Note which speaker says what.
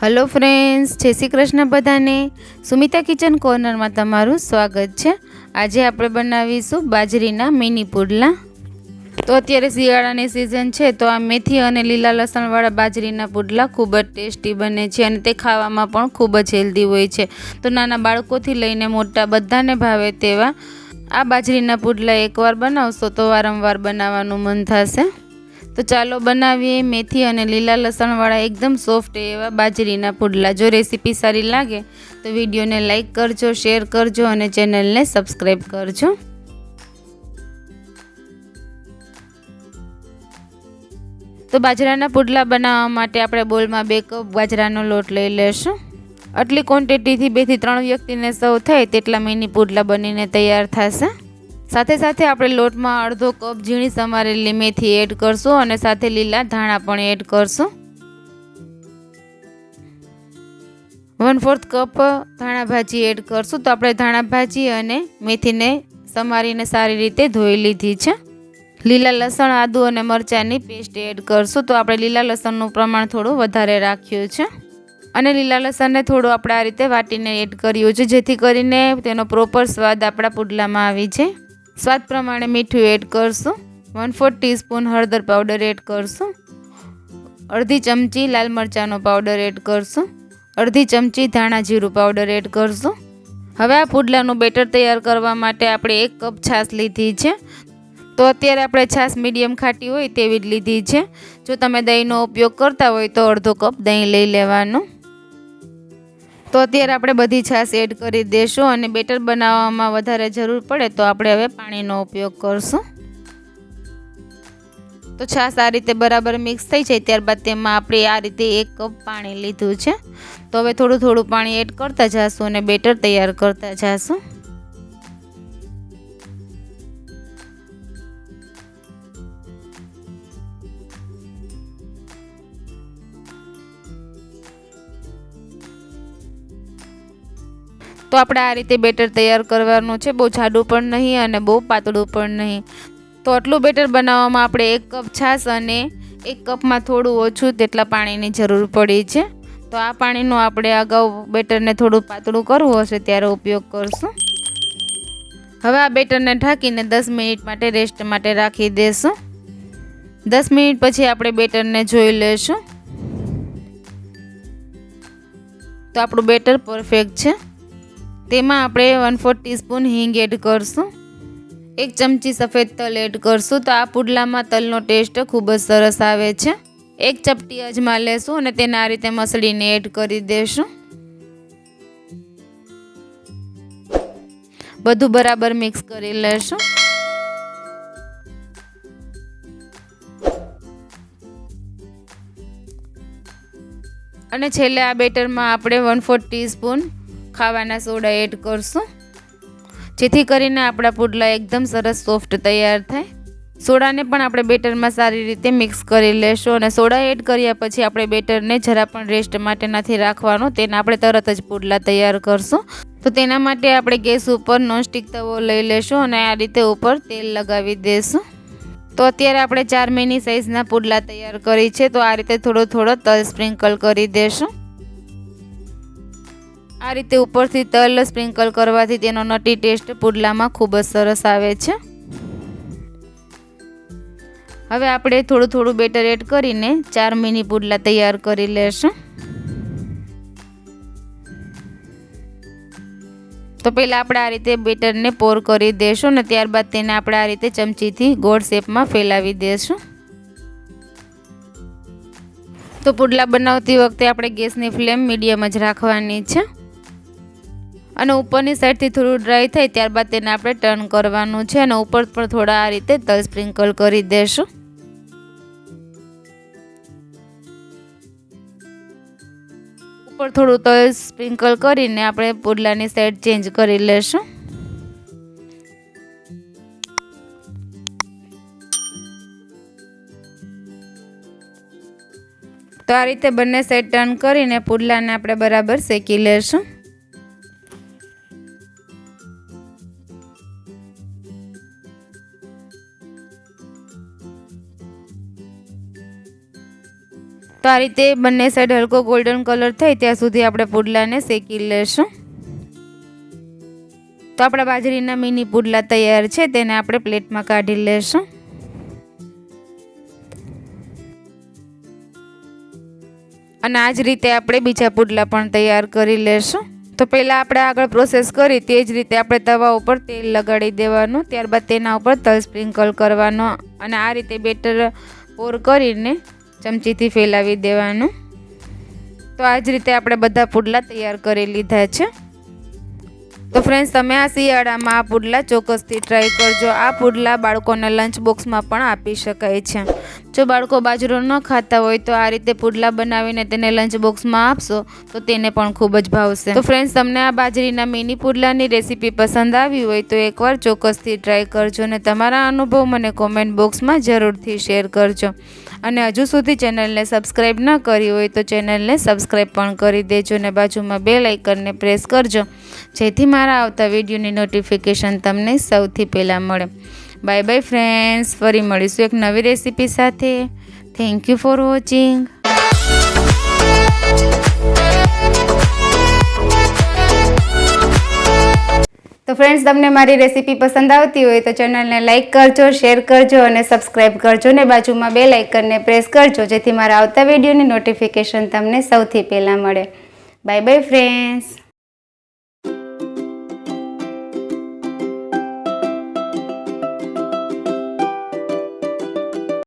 Speaker 1: Hello friends, जय श्री कृष्ण बधाने। Sumita kitchen corner में तमारुं स्वागत है। आज आपणे बनावीशुं बाजरीना मिनी पुडला। तो अत्यारे शियाळानी सीजन है तो आ मेथी अने लीला लसणवाळा बाजरीना पुडला खूब ज टेस्टी बने छे अने ते खावामां पण खूब ज हेल्दी होय छे। तो नाना बाळकोथी लईने मोटा बधाने भावे तेवा आ बाजरीना पुडला एकवार बनावशो तो वारंवार बनाववानुं मन थशे। तो चालो बनावीए मेथी अने लीला लसणवाळा एकदम सॉफ्ट एवा बाजरीना पुडला। जो रेसिपी सारी लागे तो विडियो ने लाइक करजो, शेर करजो अने चेनल ने सब्सक्राइब करजो। तो बाજરાના પુડલા બનાવવા માટે આપણે બોલમાં 2 કપ બાજરાનો લોટ લઈ લેશું। આટલી ક્વોન્ટિટીથી 2 થી 3 વ્યક્તિને સર્વ થાય તેટલા મિની પુડલા બનીને તૈયાર થશે। સાથે સાથે આપણે લોટમાં અડધો કપ ઝીણી સમારેલી મેથી એડ કરશું અને સાથે લીલા ધાણા પણ એડ કરશું। 1/4 કપ ધાણા ભાજી એડ કરશું। તો આપણે ધાણા ભાજી અને મેથીને સમારીને સારી રીતે ધોઈ લીધી છે। લીલા લસણ, આદુ અને મરચાંની પેસ્ટ એડ કરશું। તો આપણે લીલા લસણનું પ્રમાણ થોડું વધારે રાખ્યું છે અને લીલા લસણને થોડું આપણે આ રીતે વાટીને એડ કર્યું છે જેથી કરીને તેનો પ્રોપર સ્વાદ આપણા પુડલામાં આવી જાય। સ્વાદ પ્રમાણે મીઠું એડ કરશું। 1/4 ટીસ્પૂન હળદર પાવડર એડ કરશું। અડધી ચમચી લાલ મરચાંનો પાવડર એડ કરશું। અડધી ચમચી ધાણા જીરું પાવડર એડ કરશું। હવે આ પુડલાનું બેટર તૈયાર કરવા માટે આપણે 1 કપ છાશ લીધી છે। તો અત્યારે આપણે છાશ મીડિયમ ખાટી હોય તેવી જ લીધી છે। જો તમે દહીંનો ઉપયોગ કરતા હોય તો અડધો કપ દહીં લઈ લેવાનું। તો અત્યારે આપણે બધી છાશ એડ કરી દેશું અને બેટર બનાવવામાં વધારે જરૂર પડે તો આપણે હવે પાણીનો ઉપયોગ કરશું। તો છાશ આ રીતે બરાબર મિક્સ થઈ જાય ત્યારબાદ તેમાં આપણે આ રીતે 1 કપ પાણી લીધું છે। તો હવે થોડું થોડું પાણી એડ કરતા જઈશું અને બેટર તૈયાર કરતા જઈશું। तो આપણે આ રીતે બેટર તૈયાર કરવાનું છે। બહુ જાડું પણ નહીં અને બહુ પાતળું પણ નહીં। તો આટલું બેટર બનાવવામાં આપણે 1 કપ છાશ અને 1 કપમાં થોડું ઓછું તેટલા પાણીની જરૂર પડી છે। તો આ પાણીનો આપણે અગાઉ બેટરને થોડું પાતળું કરવું હશે ત્યારે ઉપયોગ કરશું। હવે આ બેટરને ઢાંકીને 10 મિનિટ માટે રેસ્ટ માટે રાખી દેશું। 10 મિનિટ પછી આપણે બેટરને જોઈ લેશું। તો આપણું બેટર પરફેક્ટ છે। તેમાં આપણે 1/4 ટીસ્પૂન હિંગ એડ કરશું। 1 ચમચી સફેદ તલ એડ કરશું। તો આ પુડલામાં તલનો ટેસ્ટ ખૂબ જ સરસ આવે છે। 1 ચપટી અજમા લેશું અને તેને આ રીતે મસળીને એડ કરી દેશું। બધું બરાબર મિક્સ કરી લેશું। અને છેલ્લે આ બેટરમાં આપણે 1/4 ટીસ્પૂન ખાવાના સોડા એડ કરશું જેથી કરીને આપણા પુડલા એકદમ સરસ સોફ્ટ તૈયાર થાય। સોડાને પણ આપણે બેટરમાં સારી રીતે મિક્સ કરી લેશું અને સોડા એડ કર્યા પછી આપણે બેટરને જરા પણ રેસ્ટ માટે નથી રાખવાનું, તેને આપણે તરત જ પુડલા તૈયાર કરશું। તો તેના માટે આપણે ગેસ ઉપર નોનસ્ટિક તવો લઈ લેશું અને આ રીતે ઉપર તેલ લગાવી દેશું। તો અત્યારે આપણે 4 મિની સાઇઝના પુડલા તૈયાર કરી છે। તો આ રીતે થોડો થોડો તલ સ્પ્રિંકલ કરી દેશું। આ રીતે ઉપરથી તલ સ્પ્રિંકલ કરવાથી તેનો નટી ટેસ્ટ પુડલામાં ખૂબ જ સરસ આવે છે। હવે આપણે થોડું થોડું બેટર એડ કરીને 4 મિની પુડલા તૈયાર કરી લેશું। તો પહેલાં આપણે આ રીતે બેટરને પોર કરી દેશું અને ત્યારબાદ તેને આપણે આ રીતે ચમચીથી ગોળ શેપમાં ફેલાવી દેશું। તો પુડલા બનાવતી વખતે આપણે ગેસની ફ્લેમ મીડિયમ જ રાખવાની છે અને ઉપરની સાઈડથી થોડું ડ્રાય થાય ત્યારબાદ તેને આપણે ટર્ન કરવાનું છે અને ઉપર પણ થોડા આ રીતે તલ સ્પ્રિંકલ કરી દેશું। ઉપર થોડું તલ સ્પ્રિંકલ કરીને આપણે પુડલાની સાઈડ ચેન્જ કરી લેશું। તો આ રીતે બંને સાઈડ ટર્ન કરીને પુડલાને આપણે બરાબર શેકી લેશું। તો આ રીતે બંને સાઈડ હલકો ગોલ્ડન કલર થાય ત્યાં સુધી આપણે પુડલાને શેકી લેશું. તો આપણા બાજરીના મિની પુડલા તૈયાર છે, તેને આપણે પ્લેટમાં કાઢી લેશું. અને આ જ રીતે આપણે બીજા પુડલા પણ તૈયાર કરી લેશું. તો પહેલાં આપણે આગળ પ્રોસેસ કરી તે જ રીતે આપણે તવા ઉપર તેલ લગાડી દેવાનું, ત્યારબાદ તેના ઉપર તલ સ્પ્રિંકલ કરવાનો અને આ રીતે બેટર પોર કરીને ચમચીથી ફેલાવી દેવાનું. તો આ જ રીતે આપણે બધા પુડલા તૈયાર કરી લીધા છે. તો ફ્રેન્ડ્સ, તમે આ શિયાળામાં આ પુડલા ચોક્કસથી ટ્રાય કરજો. આ પુડલા બાળકોને લંચ બોક્સમાં પણ આપી શકાય છે. જો બાળકો બાજરો ન ખાતા હોય તો આ રીતે પુડલા બનાવીને તેને લંચ બોક્સમાં આપશો તો તેને પણ ખૂબ જ ભાવશે. તો ફ્રેન્ડ્સ, તમને આ બાજરીના મિની પુડલાની રેસીપી પસંદ આવી હોય તો એકવાર ચોક્કસથી ટ્રાય કરજો અને તમારા અનુભવ મને કોમેન્ટ બોક્સમાં જરૂરથી શેર કરજો. અને હજુ સુધી ચેનલને સબસ્ક્રાઈબ ન કરી હોય તો ચેનલને સબસ્ક્રાઈબ પણ કરી દેજો અને બાજુમાં બેલ આઇકનને પ્રેસ કરજો, જેથી મારા આવતા વિડીયોની નોટિફિકેશન તમને સૌથી પહેલાં મળે. બાય બાય ફ્રેન્ડ્સ, ફરી મળીશું એક નવી રેસીપી સાથે. Thank you for watching. તો ફ્રેન્ડ્સ, તમને મારી રેસીપી પસંદ આવતી હોય તો ચેનલને લાઇક કરજો, શેર કરજો અને સબસ્ક્રાઈબ કરજો ને બાજુમાં બેલ આઇકનને પ્રેસ કરજો, જેથી મારા આવતા વિડીયોની નોટિફિકેશન તમને સૌથી પહેલાં મળે. Bye bye friends.